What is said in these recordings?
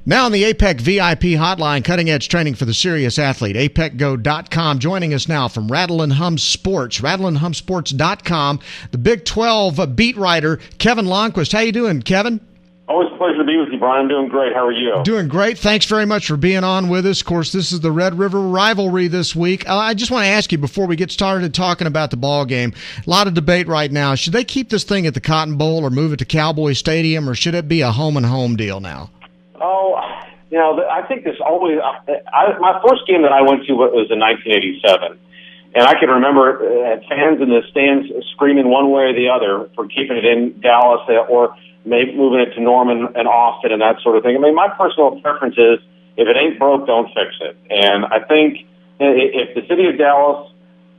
Now on the APEC VIP hotline, cutting-edge training for the serious athlete, apecgo.com. Joining us now from Rattle and Hum Sports, rattleandhumsports.com, the Big 12 beat writer, Kevin Lonnquist. How you doing, Kevin? Always a pleasure to be with you, Bryan. I'm doing great. How are you? Doing great. Thanks very much for being on with us. Of course, this is the Red River Rivalry this week. I just want to ask you, before we get started talking about the ball game, a lot of debate right now. Should they keep this thing at the Cotton Bowl or move it to Cowboy Stadium, or should it be a home-and-home deal now? Oh, I think this always my first game that I went to was in 1987. And I can remember fans in the stands screaming one way or the other for keeping it in Dallas or maybe moving it to Norman and Austin and that sort of thing. I mean, my personal preference is if it ain't broke, don't fix it. And I think if the city of Dallas,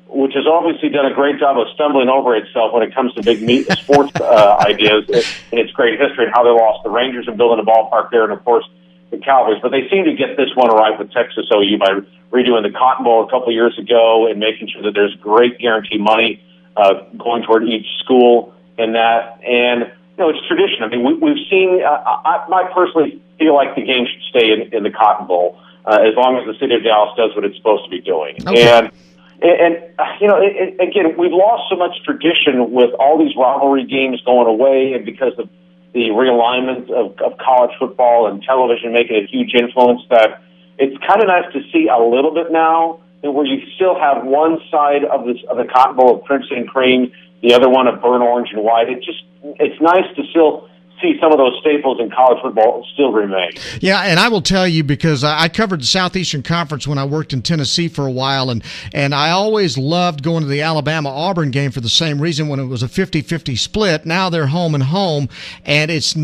which has obviously done a great job of stumbling over itself when it comes to big sports ideas in its great history and how they lost the Rangers and building a ballpark there and, of course, the Cowboys. But they seem to get this one right with Texas OU by redoing the Cotton Bowl a couple of years ago and making sure that there's great guaranteed money going toward each school and that. And, it's tradition. I mean, we've seen I personally feel like the game should stay in the Cotton Bowl as long as the city of Dallas does what it's supposed to be doing. Okay. And again, we've lost so much tradition with all these rivalry games going away, and because of the realignment of college football and television making a huge influence, that it's kind of nice to see a little bit now where you still have one side of the Cotton Bowl of crimson and cream, the other one of burnt orange and white. It's nice to still see some of those staples in college football still remain. Yeah, and I will tell you, because I covered the Southeastern Conference when I worked in Tennessee for a while, and I always loved going to the Alabama-Auburn game for the same reason when it was a 50-50 split. Now they're home and home, and it's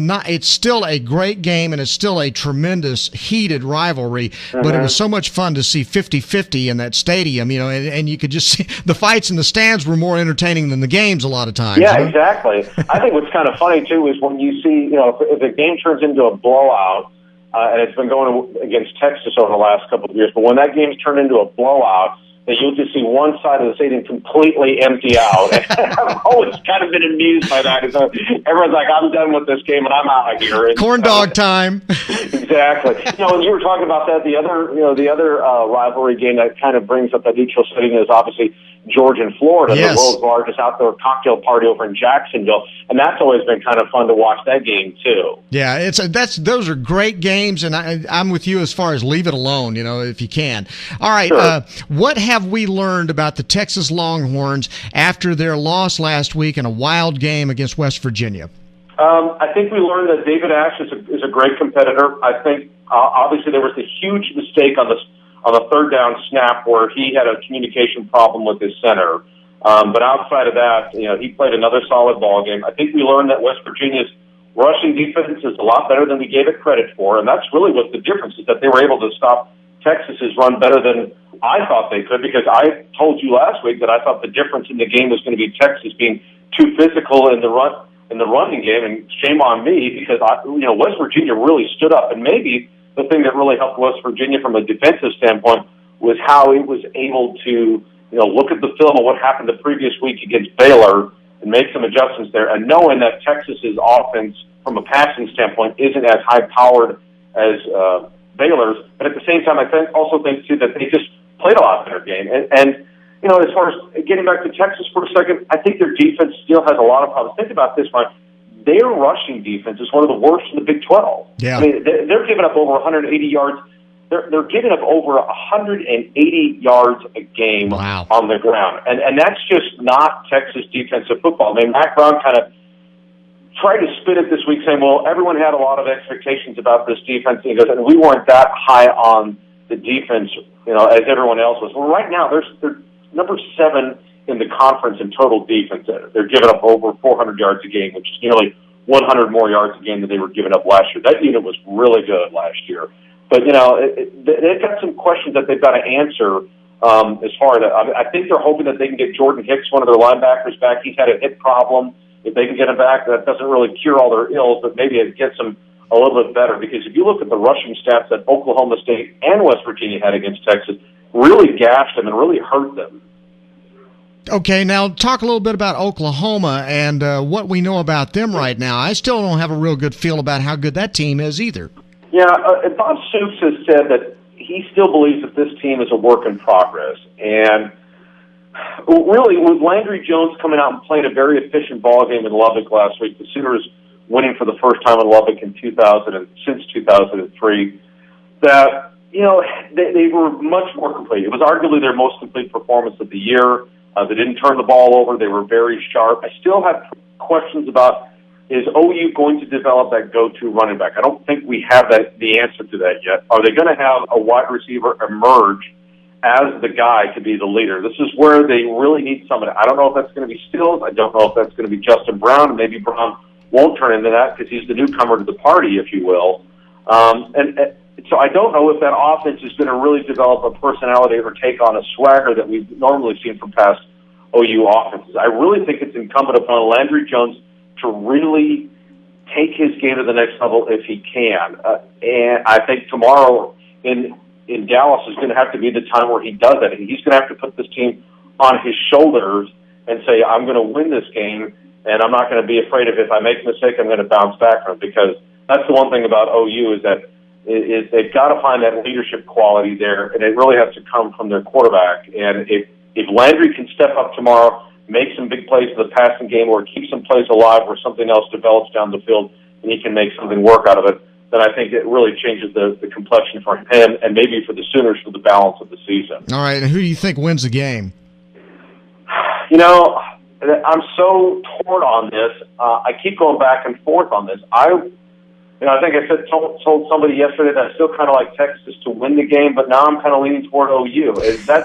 still a great game, and it's still a tremendous heated rivalry, but it was so much fun to see 50-50 in that stadium, and you could just see the fights in the stands were more entertaining than the games a lot of times. Yeah, exactly. I think what's kind of funny, too, is when you see, if a game turns into a blowout, and it's been going against Texas over the last couple of years, but when that game's turned into a blowout, that you'll just see one side of the stadium completely empty out. I've always kind of been amused by that. Everyone's like, I'm done with this game and I'm out of here. Corn dog time. Exactly. When you were talking about that, the other rivalry game that kind of brings up that neutral setting is obviously Georgia and Florida, yes. The world's largest outdoor cocktail party over in Jacksonville, and that's always been kind of fun to watch that game too. Yeah, those are great games, and I'm with you as far as leave it alone, if you can. All right, sure. What have we learned about the Texas Longhorns after their loss last week in a wild game against West Virginia? I think we learned that David Ash is a great competitor. I think obviously there was a huge mistake on the third down snap where he had a communication problem with his center. But outside of that, he played another solid ball game. I think we learned that West Virginia's rushing defense is a lot better than we gave it credit for, and that's really what the difference is, that they were able to stop Texas's run better than I thought they could, because I told you last week that I thought the difference in the game was going to be Texas being too physical in the running game, and shame on me, because West Virginia really stood up, and maybe the thing that really helped West Virginia from a defensive standpoint was how it was able to, look at the film of what happened the previous week against Baylor and make some adjustments there, and knowing that Texas's offense, from a passing standpoint, isn't as high-powered as Baylor's, but at the same time, I also think too that they just played a lot better game. And as far as getting back to Texas for a second, I think their defense still has a lot of problems. Think about this, Mike. Their rushing defense is one of the worst in the Big 12. Yeah. I mean, they're giving up over 180 yards. They're giving up over 180 yards a game on the ground. And that's just not Texas defensive football. I mean, Mac Brown kind of tried to spin it this week saying, well, everyone had a lot of expectations about this defense. And he goes, and we weren't that high on the defense, as everyone else was. Well, right now, they're number 7 in the conference in total defense. They're giving up over 400 yards a game, which is nearly 100 more yards a game than they were giving up last year. That unit was really good last year. But, they've got some questions that they've got to answer as far as I think they're hoping that they can get Jordan Hicks, one of their linebackers, back. He's had a hip problem. If they can get him back, that doesn't really cure all their ills, but maybe it gets them a little bit better. Because if you look at the rushing stats that Oklahoma State and West Virginia had against Texas, really gashed them and really hurt them. Okay, now talk a little bit about Oklahoma and what we know about them right now. I still don't have a real good feel about how good that team is either. Yeah, and Bob Stoops has said that he still believes that this team is a work in progress. And really, with Landry Jones coming out and playing a very efficient ball game in Lubbock last week, the Sooners winning for the first time in Lubbock since 2003, that, they were much more complete. It was arguably their most complete performance of the year. They didn't turn the ball over. They were very sharp. I still have questions about, is OU going to develop that go-to running back? I don't think we have the answer to that yet. Are they going to have a wide receiver emerge as the guy to be the leader? This is where they really need somebody. I don't know if that's going to be Stills. I don't know if that's going to be Justin Brown. And maybe Brown won't turn into that because he's the newcomer to the party, if you will. So I don't know if that offense is going to really develop a personality or take on a swagger that we've normally seen from past OU offenses. I really think it's incumbent upon Landry Jones to really take his game to the next level if he can. And I think tomorrow in Dallas is going to have to be the time where he does that. And he's going to have to put this team on his shoulders and say, I'm going to win this game, and I'm not going to be afraid of if I make a mistake, I'm going to bounce back from it. Because that's the one thing about OU is that they've got to find that leadership quality there, and it really has to come from their quarterback. And if Landry can step up tomorrow, make some big plays in the passing game, or keep some plays alive where something else develops down the field and he can make something work out of it, then I think it really changes the complexion for him and maybe for the Sooners for the balance of the season. All right, and who do you think wins the game? I'm so torn on this. I keep going back and forth on this. I think I told somebody yesterday that I still kind of like Texas to win the game, but now I'm kind of leaning toward OU. It's a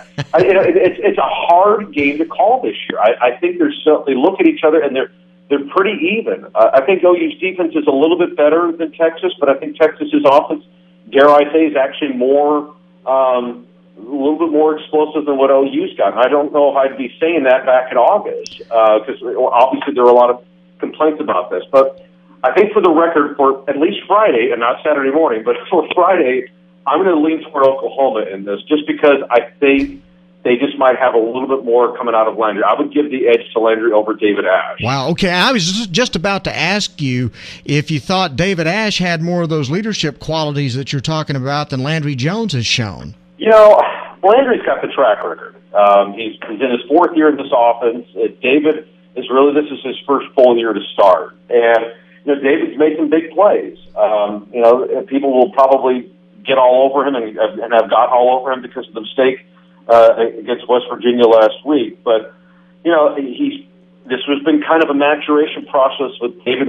hard game to call this year. I think they look at each other and they're pretty even. I think OU's defense is a little bit better than Texas, but I think Texas's offense, dare I say, is actually a little bit more explosive than what OU's got. And I don't know if I'd be saying that back in August because obviously there were a lot of complaints about this, but I think for the record, for at least Friday, and not Saturday morning, but for Friday, I'm going to lean toward Oklahoma in this just because I think they just might have a little bit more coming out of Landry. I would give the edge to Landry over David Ash. Wow, okay. I was just about to ask you if you thought David Ash had more of those leadership qualities that you're talking about than Landry Jones has shown. Landry's got the track record. He's in his fourth year in this offense. David this is his first full year to start. And David's made some big plays. People will probably get all over him and have gotten all over him because of the mistake against West Virginia last week. But, this has been kind of a maturation process with David,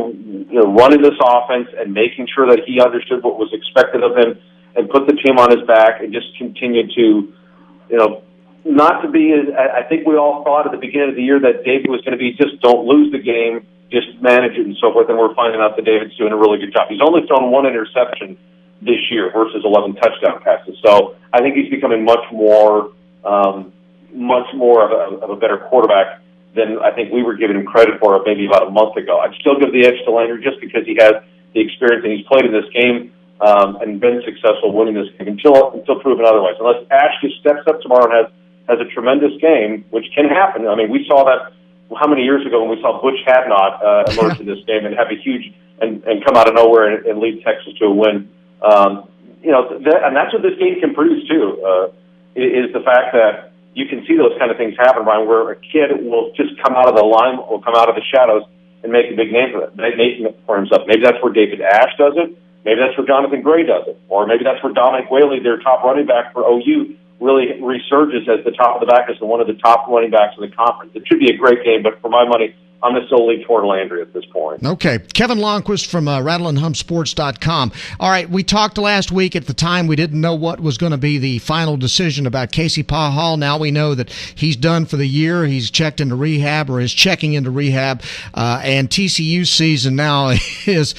running this offense and making sure that he understood what was expected of him and put the team on his back and just continue to, not to be, I think we all thought at the beginning of the year that David was going to be just don't lose the game, just manage it and so forth, and we're finding out that David's doing a really good job. He's only thrown one interception this year versus 11 touchdown passes. So I think he's becoming much more of a better quarterback than I think we were giving him credit for maybe about a month ago. I'd still give the edge to Landry just because he has the experience and he's played in this game and been successful winning this game until proven otherwise. Unless Ash just steps up tomorrow and has a tremendous game, which can happen. I mean, we saw that how many years ago when we saw Butch Hadnot emerge in this game and have a huge and come out of nowhere and lead Texas to a win. And that's what this game can produce too. Is the fact that you can see those kind of things happen, Brian, where a kid will just come out of the line or come out of the shadows and make a big name for himself. Maybe that's where David Ash does it. Maybe that's where Jonathan Gray does it. Or maybe that's where Dominic Whaley, their top running back for OU, really resurges as the top of the back as one of the top running backs in the conference. It should be a great game, but for my money, I'm going to still lean toward Landry at this point. Okay. Kevin Lonnquist from rattleandhumpsports.com. All right, we talked last week. At the time, we didn't know what was going to be the final decision about Casey Pahal. Now we know that he's done for the year. He's checked into rehab or is checking into rehab. And TCU's season now is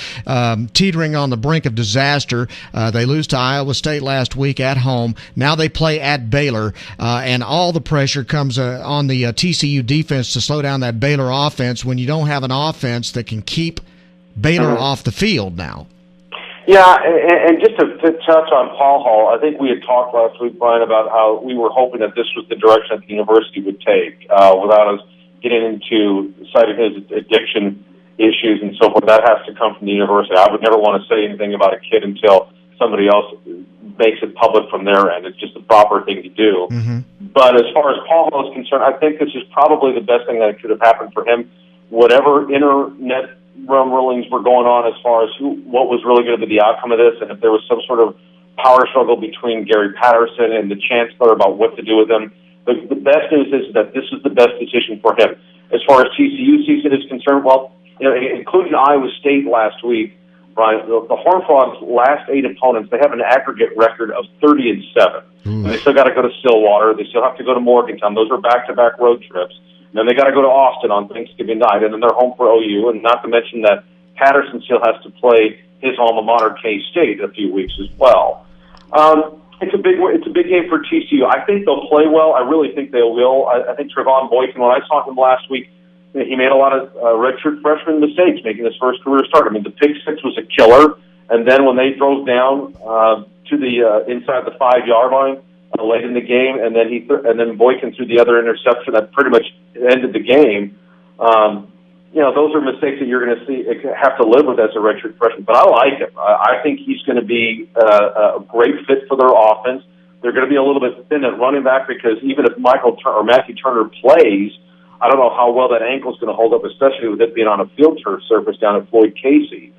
teetering on the brink of disaster. They lose to Iowa State last week at home. Now they play at Baylor. And all the pressure comes on the TCU defense to slow down that Baylor offense when you don't have an offense that can keep Baylor off the field now. Yeah, and just to touch on Paul Hall, I think we had talked last week, Brian, about how we were hoping that this was the direction that the university would take without us getting into citing his addiction issues and so forth. That has to come from the university. I would never want to say anything about a kid until somebody else makes it public from their end. It's just the proper thing to do. Mm-hmm. But as far as Paul is concerned, I think this is probably the best thing that could have happened for him. Whatever internet rumblings were going on as far as what was really going to be the outcome of this, and if there was some sort of power struggle between Gary Patterson and the chancellor about what to do with him, the best news is that this is the best decision for him. As far as TCU season is concerned, well, including Iowa State last week, Brian, the Horned Frogs' last 8 opponents, they have an aggregate record of 30-7. And they still got to go to Stillwater. They still have to go to Morgantown. Those are back-to-back road trips. And then they got to go to Austin on Thanksgiving night, and then they're home for OU. And not to mention that Patterson still has to play his alma mater, K-State, in a few weeks as well. It's a big game for TCU. I think they'll play well. I really think they will. I think Trevon Boykin, when I saw him last week, he made a lot of redshirt freshman mistakes making his first career start. I mean, the pick six was a killer, and then when they drove down to the inside the 5-yard line late in the game, and then Boykin threw the other interception that pretty much ended the game. Those are mistakes that you're going to have to live with as a redshirt freshman. But I like him. I think he's going to be a great fit for their offense. They're going to be a little bit thin at running back because even if Matthew Turner plays, I don't know how well that ankle is going to hold up, especially with it being on a field turf surface down at Floyd Casey.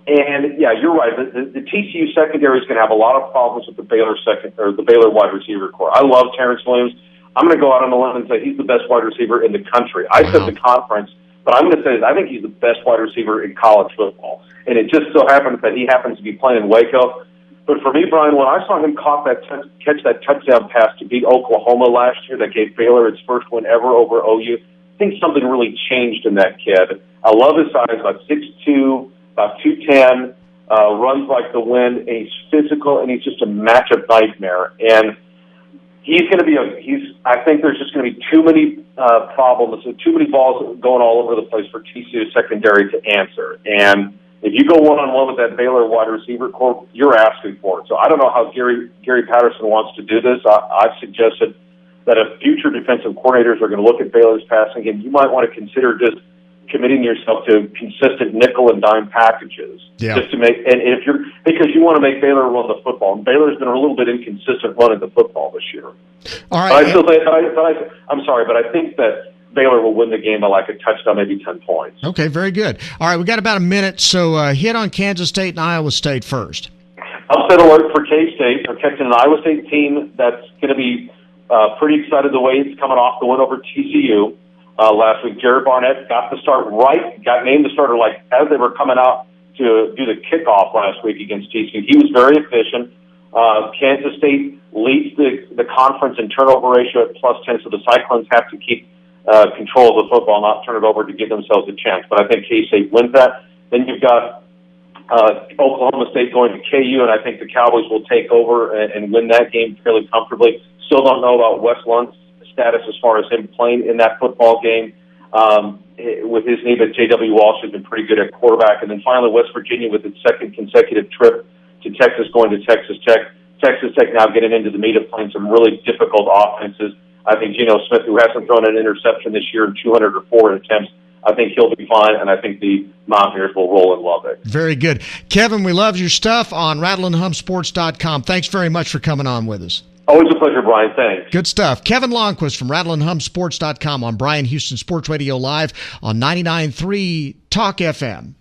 You're right. The TCU secondary is going to have a lot of problems with the Baylor wide receiver core. I love Terrence Williams. I'm going to go out on a limb and say he's the best wide receiver in the country. I said the conference, but I'm going to say I think he's the best wide receiver in college football. And it just so happens that he happens to be playing in Waco. But for me, Brian, when I saw him catch that touchdown pass to beat Oklahoma last year that gave Baylor its first win ever over OU, I think something really changed in that kid. I love his size, about 6'2", about 210, runs like the wind, and he's physical, and he's just a matchup nightmare. And he's going to be I think there's just going to be too many problems, too many balls going all over the place for TCU secondary to answer. And if you go one-on-one with that Baylor wide receiver core, you're asking for it. So I don't know how Gary Patterson wants to do this. I've suggested that if future defensive coordinators are going to look at Baylor's passing game, you might want to consider just committing yourself to consistent nickel and dime packages, just to because you want to make Baylor run the football. And Baylor's been a little bit inconsistent running the football this year. All right. I'm sorry, but I think that Baylor will win the game by like a touchdown, maybe 10 points. Okay, very good. All right, we got about a minute, so hit on Kansas State and Iowa State first. Upset alert for K-State. They're catching an Iowa State team that's going to be pretty excited the way it's coming off the win over TCU last week. Jared Barnett got the start right, got named the starter like as they were coming out to do the kickoff last week against TCU. He was very efficient. Kansas State leads the conference in turnover ratio at +10, so the Cyclones have to keep control of the football, not turn it over to give themselves a chance. But I think K-State wins that. Then you've got Oklahoma State going to KU, and I think the Cowboys will take over and win that game fairly comfortably. Still don't know about Wes Lunt's status as far as him playing in that football game with his knee, but J.W. Walsh has been pretty good at quarterback. And then finally, West Virginia with its second consecutive trip to Texas, going to Texas Tech. Texas Tech now getting into the meat of playing some really difficult offenses. I think Geno Smith, who hasn't thrown an interception this year in 204 attempts, I think he'll be fine, and I think the Mountaineers will roll in Lubbock. Very good. Kevin, we love your stuff on rattleandhumsports.com. Thanks very much for coming on with us. Always a pleasure, Brian. Thanks. Good stuff. Kevin Lonnquist from rattleandhumsports.com on Bryan Houston Sports Radio Live on 99.3 Talk FM.